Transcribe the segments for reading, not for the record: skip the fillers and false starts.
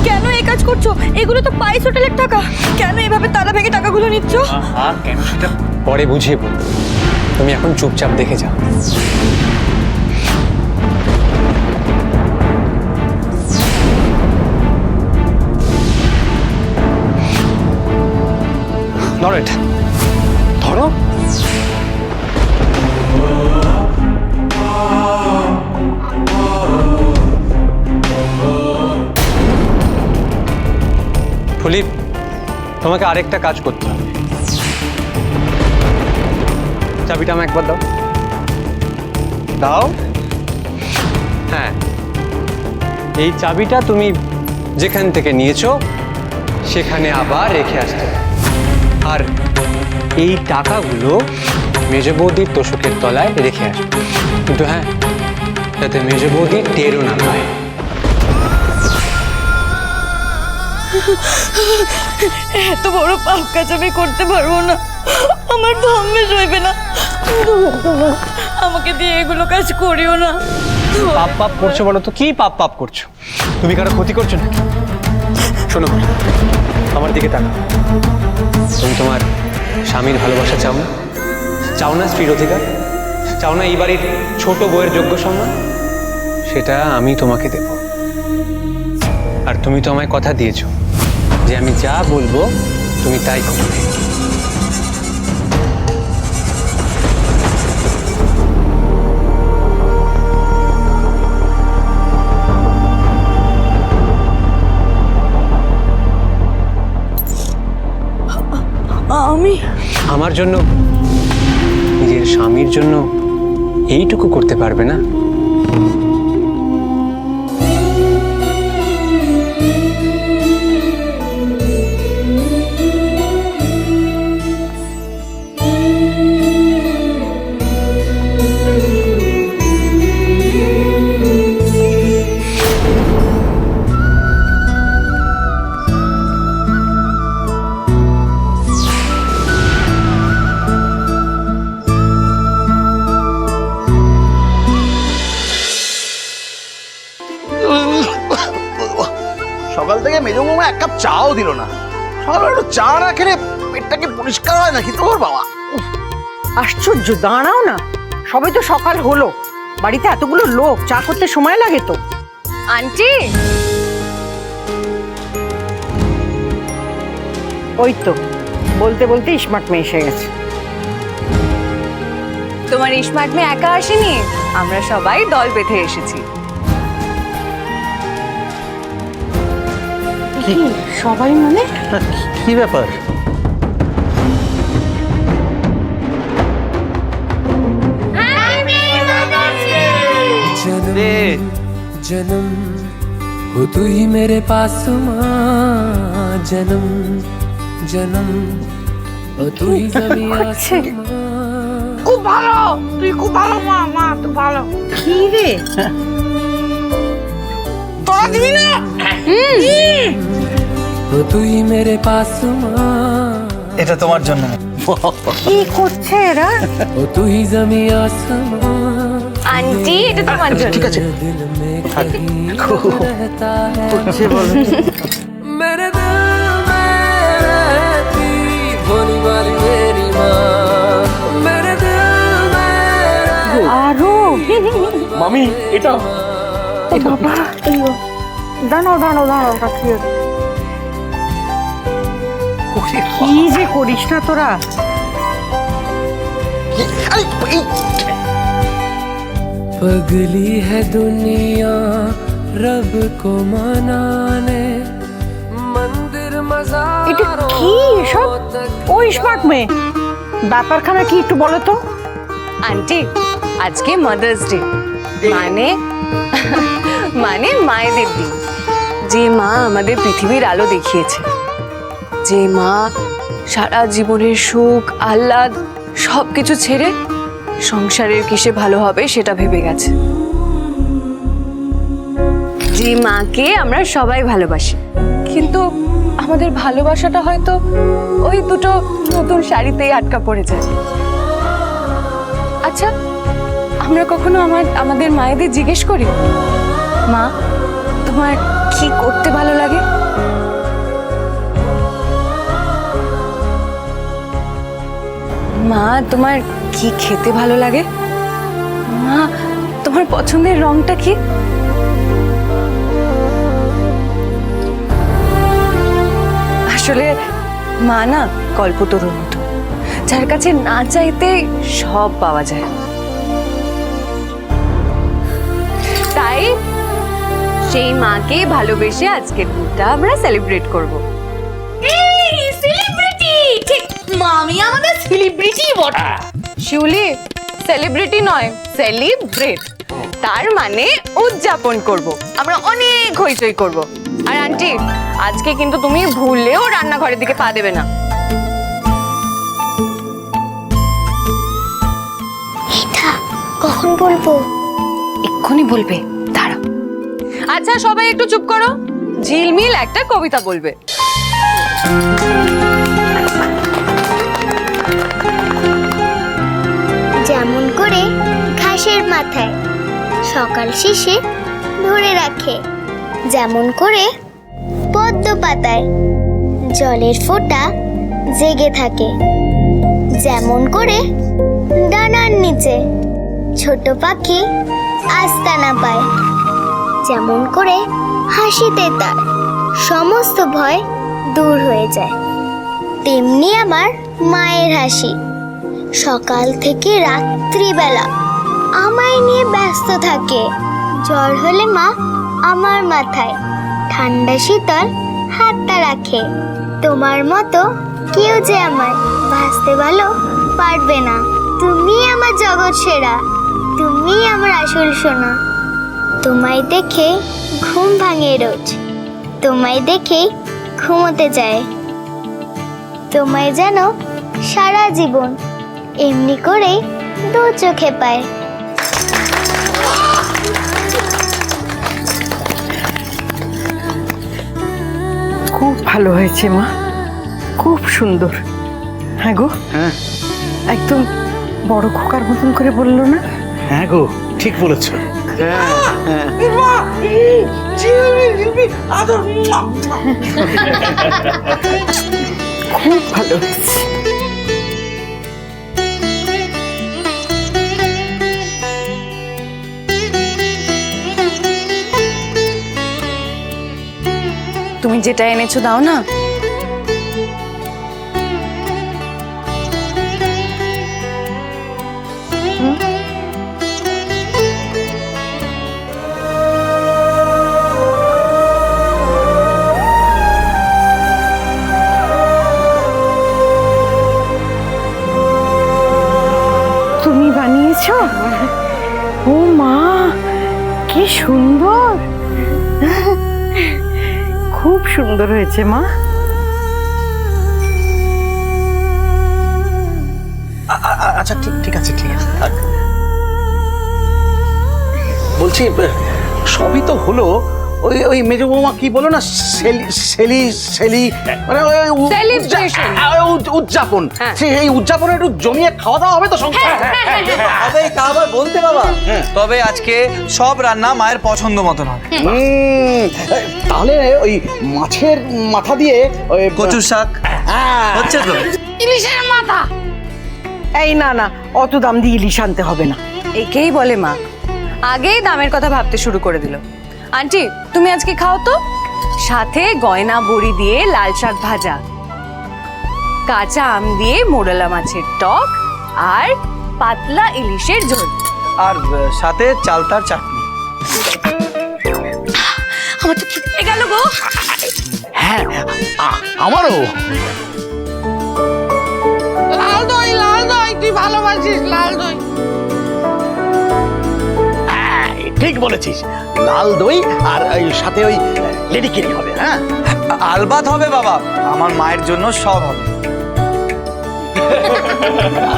কেন এই কাজ করছো? এগুলো তো পাইস হোটেলের টাকা। কেন এভাবে তালা ভেঙে টাকাগুলো নিচ্ছ? কেন সেটা পরে বুঝিয়ে বলবো। তুমি এখন চুপচাপ দেখে যাও। ধরো এটা, ধরো। ফুলি, তোমাকে আরেকটা কাজ করতে হবে। চাবিটা আমাকে একবার দাও। দাও। হ্যাঁ, এই চাবিটা তুমি যেখান থেকে নিয়েছো সেখানে আবার রেখে আসতে হবে। আর এই টাকাগুলো মেজ বৌদির তোষকের তলায় রেখে আসবে, কিন্তু হ্যাঁ, যাতে মেজ বৌদি টেরও না পায়। এত বড় পাপ কাজ আমি করতে পারবো না, আমার ধর্মে সইবে না। আমাকে দিয়ে এগুলো কাজ করিও না। পাপ পাপ করছো বলো তো? কি পাপ পাপ করছো? তুমি কারো ক্ষতি করছো নাকি? শোনো, আমার দিকে তাকাও। তুমি তোমার স্বামীর ভালোবাসা চাও না? চাও না স্ত্রীর অধিকার? চাও না এই বাড়ির ছোট বউয়ের যোগ্য সম্মান? সেটা আমি তোমাকে দেব। আর তুমি তো আমায় কথা দিয়েছো যে আমি যা বলবো তুমি তাই করবে। আমি আমার জন্য, নিজের স্বামীর জন্য এইটুকু করতে পারবে না? সকাল থেকে মেজো মামা এক কাপ চাও দিল না। সকালবেলা একটু চা না খেলে পেটটাকে পরিষ্কার হয় নাকি তোর বাবা? আশ্চর্য, দাঁড়াও না, সবে তো সকাল হলো, বাড়িতে এতগুলো লোক, চা করতে সময় লাগে তো। আন্টি, ওই তো বলতে বলতে স্মার্ট মেয়ে এসে গেছে। তোমার স্মার্ট মেয়ে একা আসেনি, আমরা সবাই দল বেঁধে এসেছি। কি সবাই মানে? কি ব্যাপার? जन्म हो तू ही मेरे पास माँ, जन्म जन्म हो तू ही जमीन आसमां। খুব ভালো, তুই খুব ভালো মা, মা তো ভালো। কি রে তোরা দিবি না? हो तू ही मेरे पास माँ, এটা তোমার জন্য। কি করছে এরা? हो तू ही जमीन आसमां। আন্টি, এটা তোমার জন্য। ঠিক আছে, दिल में कहीं रहता है मेरे दिल में रहती भोली वाली मेरी माँ, मेरे दिल में আরো মামি এটা বাবা, দাঁড়াও দাঁড়াও দাঁড়াও, রাখিও। কি যে করিস না তোরা। पगली है दुनिया रब को मनाने, मंदिर এটা কি এসব? ও স্মার্ট মেয়ে, ব্যাপারখানা কি একটু বলো তো? আন্টি, আজকে মাদার্স ডে, মানে মানে মায়েদের দিন। যে মা আমাদের পৃথিবীর আলো দেখিয়েছে, যে মা সারা জীবনের সুখ আহ্লাদ সবকিছু ছেড়ে সংসারের কিসে ভালো হবে সেটা ভেবে গেছে, যে মাকে আমরা সবাই ভালোবাসি, কিন্তু আমাদের ভালোবাসাটা হয়তো ওই দুটো নতুন শাড়িতেই আটকা পড়ে যায়। আচ্ছা, আমরা কখনো আমাদের মায়েদের জিজ্ঞেস করি, মা তোমার কি করতে ভালো লাগে? মা তোমার কি খেতে ভালো লাগে? মা তোমার পছন্দের রংটা কি? আসলে মা না কল্পতরুর মতো, যার কাছে না চাইতে সব পাওয়া যায়। তাই সেই মাকে ভালোবেসে আজকের দিনটা আমরা সেলিব্রেট করব। সেলিব্রিটি ঠিক মামি আমাদের সেলিব্রিটি বটে। শিউলি, সেলিব্রিটি নয়, সেলিব্রেট, তার মানে উদযাপন করব। আমরা অনেক হইচই করব। আর আন্টি, আজকে কিন্তু তুমি ভুলেও রান্নাঘরের দিকে পা দেবে না। এটা কখন বলবো? এক্ষুনি বলবে, দাঁড়া। আচ্ছা সবাই একটু চুপ করো, ঝিলমিল একটা কবিতা বলবে। যেমন করে ঘাসের মাথায় সকাল শেষে ধরে রাখে, যেমন করে পদ্ম পাতায় জলের ফোঁটা জেগে থাকে, যেমন করে ডানার নিচে ছোট পাখি আস্তানা পায়, যেমন করে হাসিতে তার সমস্ত ভয় দূর হয়ে যায়, তেমনি আমার মায়ের হাসি সকাল থেকে রাত্রিবেলা আমায় নিয়ে ব্যস্ত থাকে। জ্বর হলে মা আমার মাথায় ঠান্ডা শীতল হাতটা রাখে। তোমার মতো কেউ যে আমায় ভাসতে ভালো পারবে না। তুমি আমার জগৎ সেরা, তুমি আমার আসল সোনা। তোমায় দেখে ঘুম ভাঙে রোজ, তোমায় দেখে ঘুমোতে যায়, তোমায় যেন সারা জীবন এমনি করেই দু চোখে পায়। খুব ভালো হয়েছে মা, খুব সুন্দর। হ্যাঁ গো, হ্যাঁ একদম বড় খোকার মতন করে বললো না? হ্যাঁ গো, ঠিক বলেছো। খুব ভালো হয়েছে। তুমি যেটা এনেছো দাও না। তুমি বানিয়েছো? ও মা, কি সুন্দর, খুব সুন্দর হয়েছে মা। আচ্ছা ঠিক ঠিক আছে, ঠিক আছে, থাক। বলছি সবই তো হলো, ওই ওই মেজো বৌমা কি বলো না, সেলি সেলি সেলি মানে ওই Celebration. উদযাপন, হ্যাঁ। সেই উদযাপনে একটু জমিয়ে খাওয়া দাওয়া হবে তো সংসারে? হবে তা আবার বলতে বাবা। তবে আজকে সব রান্না মায়ের পছন্দ মতন হবে। তাহলে ওই মাছের মাথা দিয়ে ওই কচুর শাক হ্যাঁ। হচ্ছে তো? এই না না, অত দাম দিয়ে ইলিশ আনতে হবে না। একেই বলে মা, আগেই দামের কথা ভাবতে শুরু করে দিল। আন্টি তুমি আজকে খাও তো, সাথে গয়না বড়ি দিয়ে লাল শাক ভাজা, কাঁচা আম দিয়ে মোরলা মাছের টক, আর পাতলা ইলিশের ঝোল। আর সাথে চালতার চাটনি। আমার তো খেতে গেল গো। হ্যাঁ আমারও। লাল দই তুই ভালোবাসিস লাল দই। হ্যাঁ, ঠিক বলেছিস, লাল দই আর ওই সাথে ওই লেডিকেরি হবে। হ্যাঁ আলবাত হবে বাবা, আমার মায়ের জন্য সব হবে।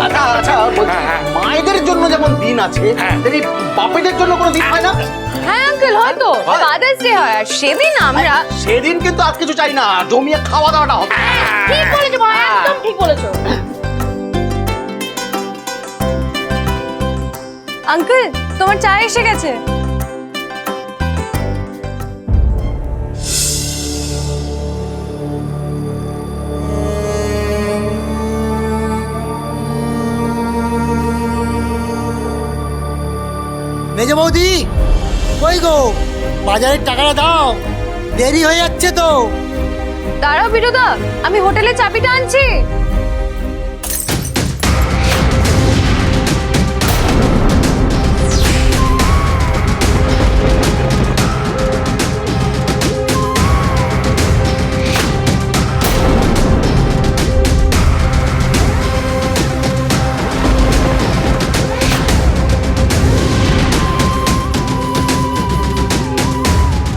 আচ্ছা আচ্ছা, বলছি, মায়েদের জন্য যেমন দিন আছে তেমনি বাপেদের জন্য কোনো দিন হয় না? হ্যাঁ আঙ্কেল, হয়তো ফাদার্স ডে হয়, আর সেদিন আমরা সেদিন কিন্তু আর কিছু চাই না, জমিয়ে খাওয়া দাওয়াটা হবে। ঠিক বলেছো মা, একদম ঠিক বলেছো। আঙ্কেল তোমার চা এসে গেছে। মেজো বৌদি, কই গো, বাজারের টাকাটা দাও, দেরি হয়ে যাচ্ছে তো। দাঁড়াও বিরুদা, আমি হোটেলে চাবিটা আনছি।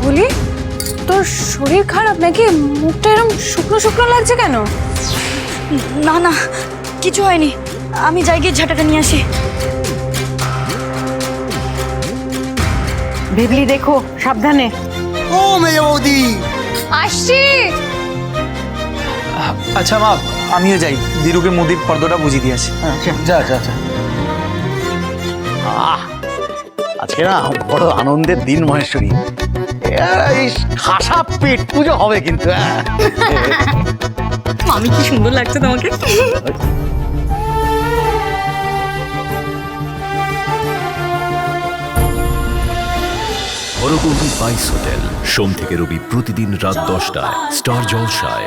বলি, তোর শরীর খারাপ নাকি? মুখটা এরকম শুকনো শুকনো লাগছে কেন? না না, কিছু হয়নি। আমি যাই গিয়ে ঝাঁটাটা নিয়ে আসি। ভেবলি দেখো, সাবধানে। ও মেজো বৌদি, আসছি। আচ্ছা মা, আমিও যাই, দিরুকে মুদির ফর্দটা বুঝিয়ে দিয়ে আসি। যা যা যা। আজকে না বড় আনন্দের দিন মহেশ্বরী। এই খাসা পেট পুজো হবে কিন্তু। মামি কি সুন্দর লাগছে তোমাকে। হরগৌরী বাইস হোটেল, সোম থেকে রবি প্রতিদিন রাত 10টায় স্টার জলসায়।